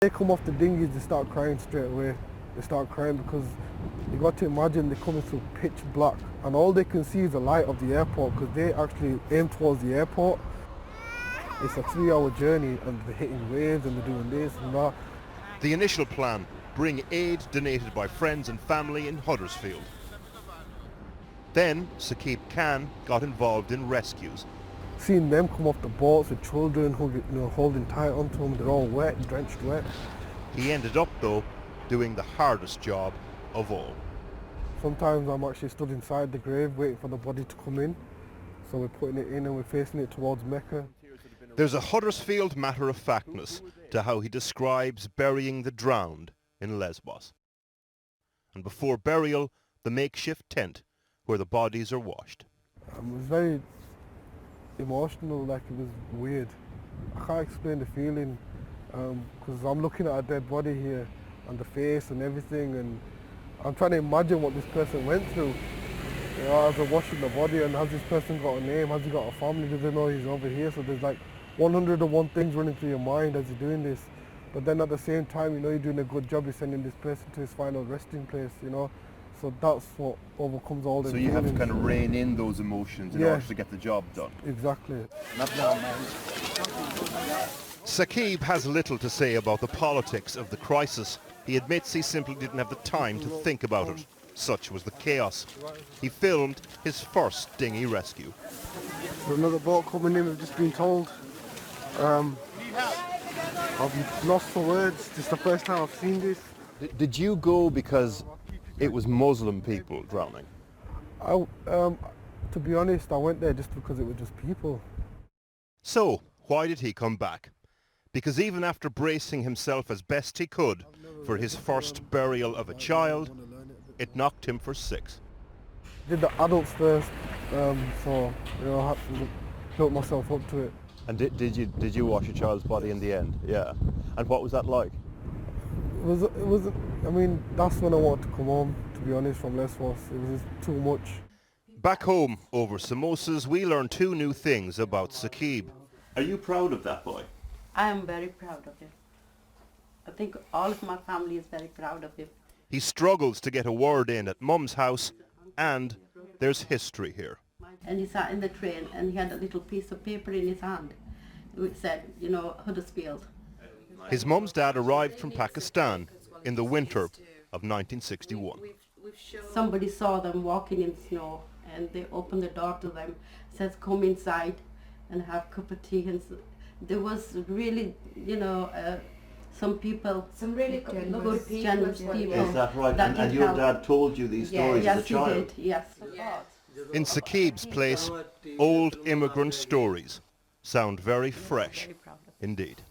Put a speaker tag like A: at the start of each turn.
A: They come off the dinghies, they start crying straight away. They start crying because you got to imagine they're coming through pitch black and all they can see is the light of the airport because they actually aim towards the airport. It's a 3-hour journey and they're hitting waves and they're doing this and that.
B: The initial plan, bring aid donated by friends and family in Huddersfield. Then Saqib Khan got involved in rescues.
A: Seeing them come off the boats with children who, holding tight onto them, they're all wet, drenched wet.
B: He ended up though doing the hardest job of all.
A: Sometimes I'm actually stood inside the grave waiting for the body to come in. So we're putting it in and we're facing it towards Mecca.
B: There's a Huddersfield matter-of-factness to how he describes burying the drowned in Lesbos. And before burial, the makeshift tent where the bodies are washed.
A: It was very emotional, like it was weird. I can't explain the feeling because I'm looking at a dead body here and the face and everything, and I'm trying to imagine what this person went through. You know, as they're washing the body, and has this person got a name, has he got a family, does they know he's over here? So there's like 101 things running through your mind as you're doing this. But then at the same time, you know, you're doing a good job, you're sending this person to his final resting place, you know. So that's what overcomes all the
C: So you have to kind of rein in those emotions in order to get the job done.
A: Exactly.
B: Saqib has little to say about the politics of the crisis. He admits he simply didn't have the time to think about it. Such was the chaos. He filmed his first dinghy rescue.
A: There's another boat coming in, we've just been told. I've lost for words, this is the first time I've seen this.
B: Did you go because it was Muslim people drowning?
A: To be honest, I went there just because it was just people.
B: So, why did he come back? Because even after bracing himself as best he could for his first burial of a child, it knocked him for 6.
A: Did the adults first, so you know, I had to build myself up to it.
B: And did you wash a child's body in the end? Yeah. And what was that like?
A: It was. I mean, that's when I wanted to come home. To be honest, from Lesbos, it was just too much.
B: Back home, over samosas, we learned 2 new things about Saqib. Are you proud of that boy?
D: I am very proud of him. I think all of my family is very proud of him.
B: He struggles to get a word in at Mum's house, and there's history here.
D: And he sat in the train and he had a little piece of paper in his hand which said, you know, Huddersfield.
B: His mum's dad arrived from Pakistan in the winter of 1961.
D: Somebody saw them walking in snow and they opened the door to them, says come inside and have a cup of tea. And so there was really, you know, some people,
E: some really good
D: generous people.
C: Is that right? And your dad told you these stories as a child?
D: Yes, he did, yes.
B: In Saqib's place, old immigrant stories sound very fresh indeed.